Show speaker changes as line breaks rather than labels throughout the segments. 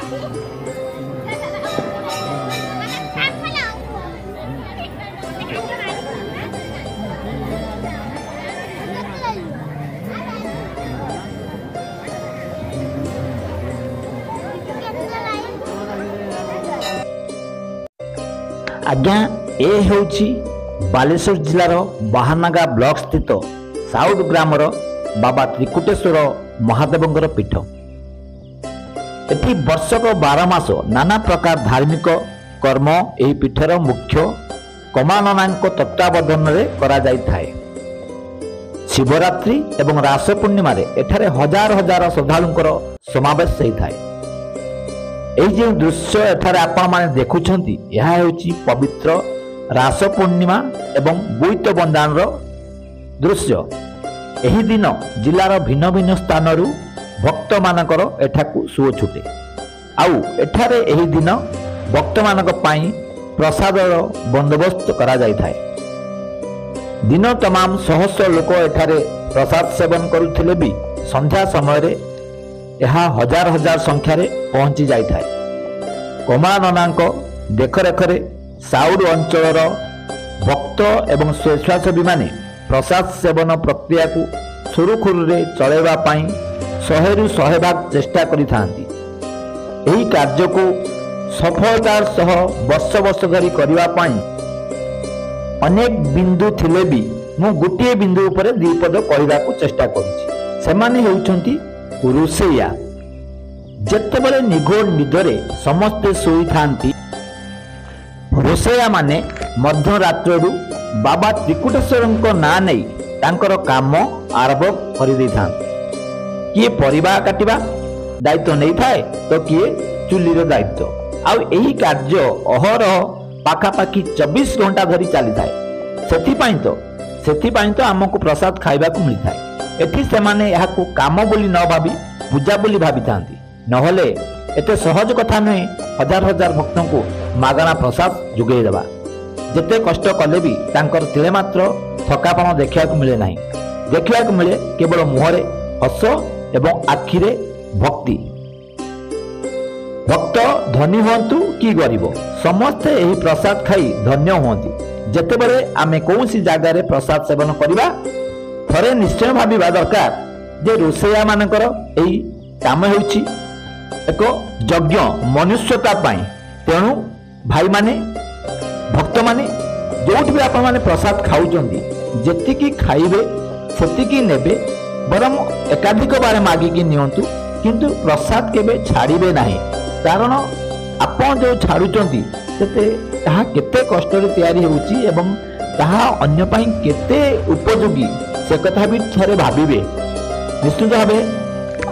आज्ञा ए हेउची बालेश्वर जिलार बाहानगा ब्लॉक स्थित साउड ग्रामर बाबा त्रिकुटेश्वर महादेवंकर पीठ। एठी वर्षक 12 मास नाना प्रकार धार्मिक कर्म एही पीठर मुख्य कमाननांक तत्वावधान रे करा जाई थाए। शिवरात्रि एवं रास पूर्णिमा रे एठारे हजार हजार श्रद्धालुंकर समावेश होई थाए। एही जे दृश्य एठारे आपण माने देखुछंती यह हेउची पवित्र रास पूर्णिमा एवं बोईत बंदान दृश्य। एही दिन जिलार भिन्न भिन्न स्थानरू भक्त मानकर एठाकू सुओ छुटे। आउ एठारे एही दिन भक्त मानक पाई प्रसादर बंदोबस्त करा जाई थाए। दिन तमाम सहस्र लोक एठारे प्रसाद सेवन करुथिले भी संध्या समय रे यह हजार हजार संख्यार पहुंची जाई थाए। कमाननांक देखरेखरे साउड अंचलर भक्त एवं स्वेच्छासेवी माने प्रसाद सेवन प्रक्रिया को सुरुखुरुरे चलेवा पाई 100 भाग चेष्टा करिथांती। एही कार्य को सफलतार सह वर्ष वर्ष धरी करिवा पाई अनेक बिंदु थिले भी मु गोटे बिंदु उपरे दीपद कहवा को चेष्टा करुछि। सेमाने हेउछंती रोसैया। जेतेबेले निघोड़ निदरे समस्ते सोई थांती रोसैया माने मध्यरात्रु बाबा त्रिकुटेश्वर ना नहीं तांकर काम आरंभ कर दे था। किए परिबा काटिबा दायित्व नहीं थाए तो किए चुलीर दायित्व। आउ एही कार्य अहरह पाखापाखि 24 घंटा धरी चली थाए। सेथिपाई तो आमको प्रसाद खाइबा को मिली थाए। एठी सेमाने याकू काम बोली न भाबी पूजा बोली भाबी थांती। नहले एते सहज कथा नुहे हजार हजार भक्तों को मागणा प्रसाद जुगेई देवा। जेते कष्ट कले भी तांकर तिले मात्र थकापन देखा मिले नहीं। देखा मिले केवल मुहरे हस एवं आखिरे भक्ति। भक्त धनी हुंतु कि गरीब समस्ते यही प्रसाद खाई धन्य हुंती। जेतेबेले आमे कौसी जगार प्रसाद सेवन करिबा थरे निश्चय भाबिबा दरकार जे रोसैया मानकर एही काम हेउछि एक यज्ञ मनुष्यता पाई। तेणु भाई माने भक्त माने जोठी भी आपण माने प्रसाद खाउचंदी जेतिकी खाइबे सेतिकी नेबे बरम एकाधिक बारे मागिकी नियंतु किंतु प्रसाद केबे छाड़िबे नाही। कारण आपण जो छाड़ुचंदी सेते ताहा केते कष्ट रे तयारी होउची एवं ताहा अन्य पाई केते उपयोगी से कथा भी थरे भाबिबे। निश्चित भाबे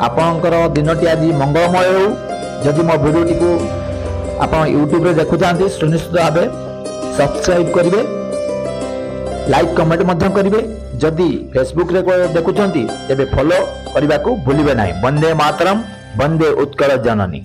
आपणकर दिनटी आज मंगलमय हो। जदि मो वीडियोटी को आपण यूट्यूब रे देखु चाहते सुनिश्चित भाव सब्सक्राइब करेंगे, लाइक कमेंट मध्य करेंगे। जदि फेसबुक रे देखुंट तेज फॉलो करने को भूलिए ना। वंदे मातरम, वंदे उत्कल जननी।